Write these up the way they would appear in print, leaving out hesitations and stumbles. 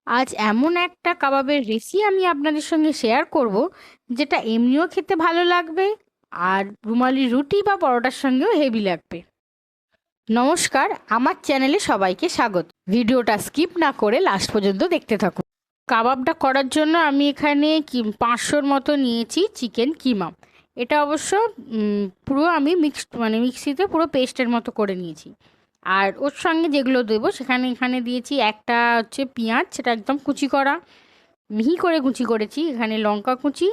আজ এমন একটা কাবাবের রেসিপি আমি আপনাদের সঙ্গে শেয়ার করব, যেটা এমনিও খেতে ভালো লাগবে আর রুমালি রুটি বা পরোটার সঙ্গেও হেভি লাগবে। নমস্কার, আমার চ্যানেলে সবাইকে স্বাগত। ভিডিওটা স্কিপ না করে লাস্ট পর্যন্ত দেখতে থাকুন। কাবাবটা করার জন্য আমি এখানে 500-র মতো নিয়েছি চিকেন কিমা। এটা অবশ্য পুরো আমি মিক্সিতে পুরো পেস্টের মতো করে নিয়েছি। আর ওর সঙ্গে যেগুলো দেবো এখানে দিয়েছি একটা হচ্ছে পেঁয়াজ, সেটা একদম কুচি করা, মিহি করে কুচি করেছি। এখানে লঙ্কা কুচি,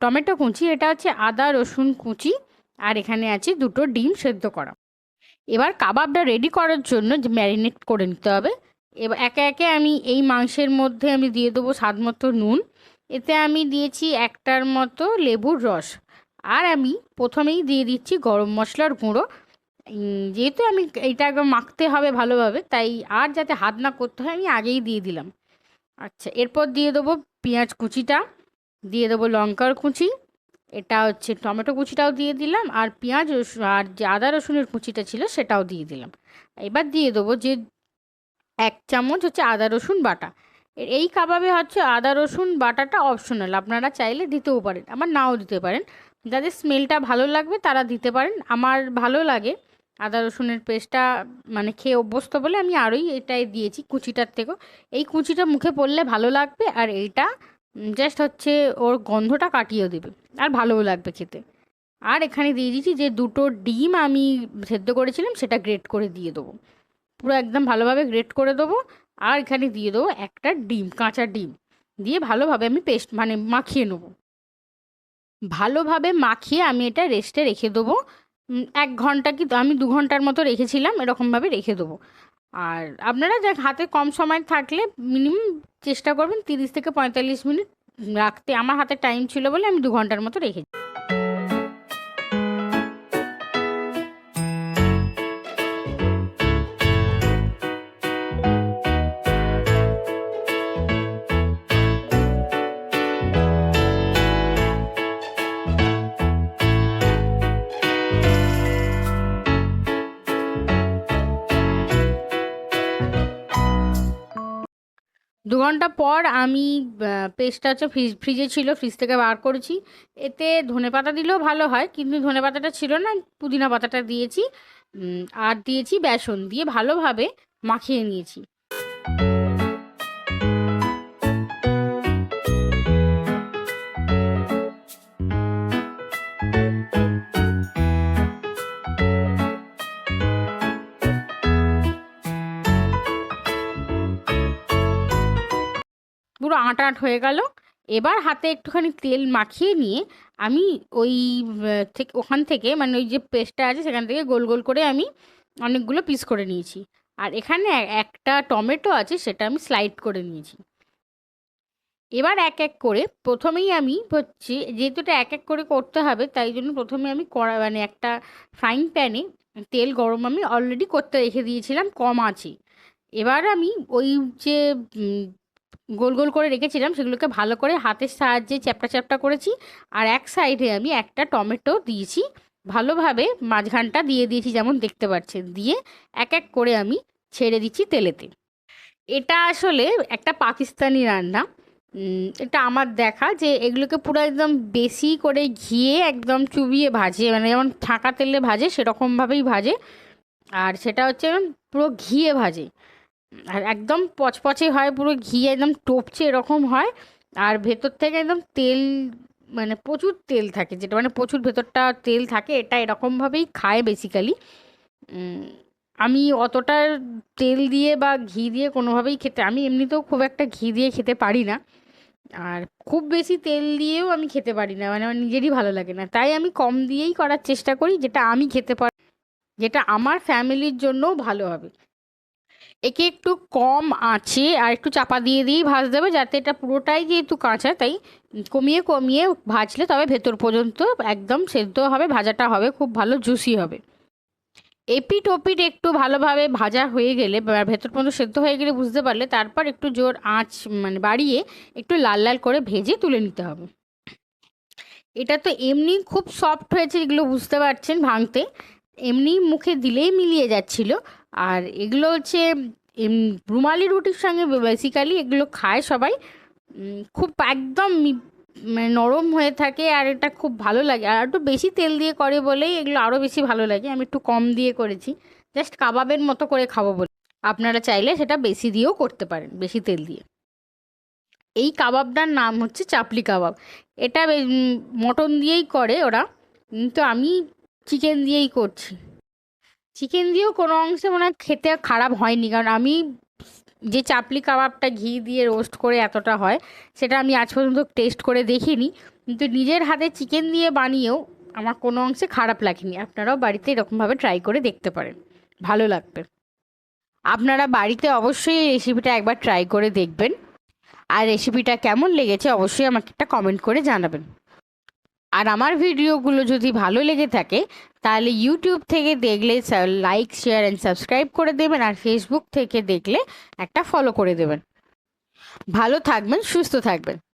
টমেটো কুচি, এটা হচ্ছে আদা রসুন কুচি, আর এখানে আছে দুটো ডিম সেদ্ধ করা। এবার কাবাবটা রেডি করার জন্য যে ম্যারিনেট করে নিতে হবে। এবার একে একে আমি এই মাংসের মধ্যে আমি দিয়ে দেবো স্বাদ মতো নুন। এতে আমি দিয়েছি একটার মতো লেবুর রস। আর আমি প্রথমেই দিয়ে দিচ্ছি গরম মশলার গুঁড়ো। যেহেতু আমি এইটা একদম মাখতে হবে ভালোভাবে, তাই আর যাতে হাত না করতে হয় আমি আগেই দিয়ে দিলাম। আচ্ছা, এরপর দিয়ে দেবো পেঁয়াজ কুচিটা, দিয়ে দেবো লঙ্কার কুচি, এটা হচ্ছে টমেটো কুচিটাও দিয়ে দিলাম, আর পেঁয়াজ রসুন আর যে আদা রসুনের কুচিটা ছিল সেটাও দিয়ে দিলাম। এবার দিয়ে দেবো যে 1 চামচ হচ্ছে আদা রসুন বাটা। এই কাবাবে হচ্ছে আদা রসুন বাটাটা অপশনাল, আপনারা চাইলে দিতেও পারেন, আবার নাও দিতে পারেন। যাদের স্মেলটা ভালো লাগবে তারা দিতে পারেন। আমার ভালো লাগে আদা রসুনের পেস্টটা, মানে খেয়ে অভ্যস্ত বলে আমি আরোই এটাই দিয়েছি কুচিটার থেকেও। এই কুচিটা মুখে পড়লে ভালো লাগবে, আর এইটা জাস্ট হচ্ছে ওর গন্ধটা কাটিয়ে দেবে, আর ভালোও লাগবে খেতে। আর এখানে দিয়ে দিয়েছি যে দুটো ডিম আমি সেদ্ধ করেছিলাম, সেটা গ্রেট করে দিয়ে দেবো, পুরো একদম ভালোভাবে গ্রেট করে দেবো। আর এখানে দিয়ে দেবো একটা ডিম, কাঁচা ডিম দিয়ে ভালোভাবে আমি পেস্ট মাখিয়ে নেবো। ভালোভাবে মাখিয়ে আমি এটা রেস্টে রেখে দেবো। 1 ঘন্টা কি আমি 2 ঘন্টার মতো রেখেছিলাম, এরকমভাবে রেখে দেবো। আর আপনারা যাক হাতে কম সময় থাকলে মিনিমাম চেষ্টা করবেন 30 থেকে 45 মিনিট রাখতে। আমার হাতে টাইম ছিল বলে আমি 2 ঘন্টার মতো রেখেছি। 2 ঘন্টা পর আমি পেস্টটা হচ্ছে ফ্রিজে ছিল, ফ্রিজ থেকে বার করেছি। এতে ধনেপাতা দিলেও ভালো হয়, কিন্তু ধনেপাতাটা ছিল না, পুদিনা পাতাটা দিয়েছি। আর দিয়েছি বেসন দিয়ে ভালোভাবে মাখিয়ে নিয়েছি। পুরো আঁট আঁট হয়ে গেল। এবার হাতে একটুখানি তেল মাখিয়ে নিয়ে আমি ওই ওখান থেকে মানে ওই যে পেস্টটা আছে সেখান থেকে গোল গোল করে আমি অনেকগুলো পিস করে নিয়েছি। আর এখানে একটা টমেটো আছে, সেটা আমি স্লাইড করে নিয়েছি। এবার এক এক করে প্রথমেই আমি হচ্ছে, যেহেতু এটা এক এক করে করতে হবে, তাই জন্য প্রথমে আমি একটা ফ্রাইং প্যানে তেল গরম আমি অলরেডি করতে রেখে দিয়েছিলাম কম আছে। এবার আমি ওই যে গোল গোল করে রেখেছিলাম সেগুলোকে ভালো করে হাতের সাহায্যে চ্যাপটা চ্যাপটা করেছি। আর এক সাইডে আমি একটা টমেটো দিয়েছি, ভালোভাবে মাঝখানটা দিয়ে দিয়েছি যেমন দেখতে পাচ্ছেন, দিয়ে এক এক করে আমি ছেড়ে দিচ্ছি তেলেতে। এটা আসলে একটা পাকিস্তানি রান্না। এটা আমার দেখা যে এগুলোকে পুরো একদম বেশি করে ঘিয়ে একদম চুবিয়ে ভাজে, মানে যেমন ছাঁকা তেলে ভাজে সেরকমভাবেই ভাজে। আর সেটা হচ্ছে পুরো ঘিয়ে ভাজে, আর একদম পচপচে হয়, পুরো ঘি একদম টপছে এরকম হয়। আর ভেতর থেকে একদম তেল, মানে প্রচুর তেল থাকে, যেটা মানে প্রচুর ভেতরটা তেল থাকে। এটা এরকমভাবেই খায় বেসিক্যালি। আমি অতটা তেল দিয়ে বা ঘি দিয়ে কোনোভাবেই খেতে, আমি এমনিতেও খুব একটা ঘি দিয়ে খেতে পারি না, আর খুব বেশি তেল দিয়েও আমি খেতে পারি না, মানে আমার নিজেরই ভালো লাগে না। তাই আমি কম দিয়েই করার চেষ্টা করি, যেটা আমি খেতে পারি, যেটা আমার ফ্যামিলির জন্যও ভালো হবে। একে একটু কম আঁচে আর একটু চাপা দিয়ে দিয়েই ভাজতে হবে, যাতে এটা পুরোটাই যেহেতু কাঁচা, তাই কমিয়ে কমিয়ে ভাজলে তবে ভেতর পর্যন্ত একদম সেদ্ধ হবে, ভাজাটা হবে খুব ভালো, জুসি হবে। এপিট ওপিট একটু ভালোভাবে ভাজা হয়ে গেলে বা ভেতর পর্যন্ত সেদ্ধ হয়ে গেলে বুঝতে পারলে, তারপর একটু জোর আঁচ মানে বাড়িয়ে একটু লাল লাল করে ভেজে তুলে নিতে হবে। এটা তো এমনি খুব সফট হয়েছে, এগুলো বুঝতে পারছেন ভাঙতে, এমনি মুখে দিলেই মিলিয়ে যাচ্ছিল। আর এগুলো হচ্ছে রুমালি রুটির সঙ্গে বেসিক্যালি এগুলো খায় সবাই। খুব একদম মানে নরম হয়ে থাকে, আর এটা খুব ভালো লাগে। আর একটু বেশি তেল দিয়ে করে বলেই এগুলো আরও বেশি ভালো লাগে। আমি একটু কম দিয়ে করেছি, জাস্ট কাবাবের মতো করে খাবো বলে। আপনারা চাইলে সেটা বেশি দিয়েও করতে পারেন, বেশি তেল দিয়ে। এই কাবাবটার নাম হচ্ছে চাপলি কাবাব। এটা মটন দিয়েই করে ওরা, কিন্তু আমি চিকেন দিয়েই করছি। চিকেন দিয়েও কোনো অংশে মনে হয় খেতে খারাপ হয়নি, কারণ আমি যে চাপলি কাবাবটা ঘি দিয়ে রোস্ট করে এতটা হয়, সেটা আমি আজ পর্যন্ত টেস্ট করে দেখিনি। কিন্তু নিজের হাতে চিকেন দিয়ে বানিয়েও আমার কোনো অংশে খারাপ লাগেনি। আপনারাও বাড়িতে এরকমভাবে ট্রাই করে দেখতে পারেন, ভালো লাগবে। আপনারা বাড়িতে অবশ্যই এই রেসিপিটা একবার ট্রাই করে দেখবেন, আর রেসিপিটা কেমন লেগেছে অবশ্যই আমাকে একটা কমেন্ট করে জানাবেন। আর আমার ভিডিওগুলো যদি ভালো লেগে থাকে তাহলে ইউটিউব থেকে দেখলে লাইক, শেয়ার অ্যান্ড সাবস্ক্রাইব করে দেবেন, আর ফেসবুক থেকে দেখলে একটা ফলো করে দেবেন। ভালো থাকবেন, সুস্থ থাকবেন।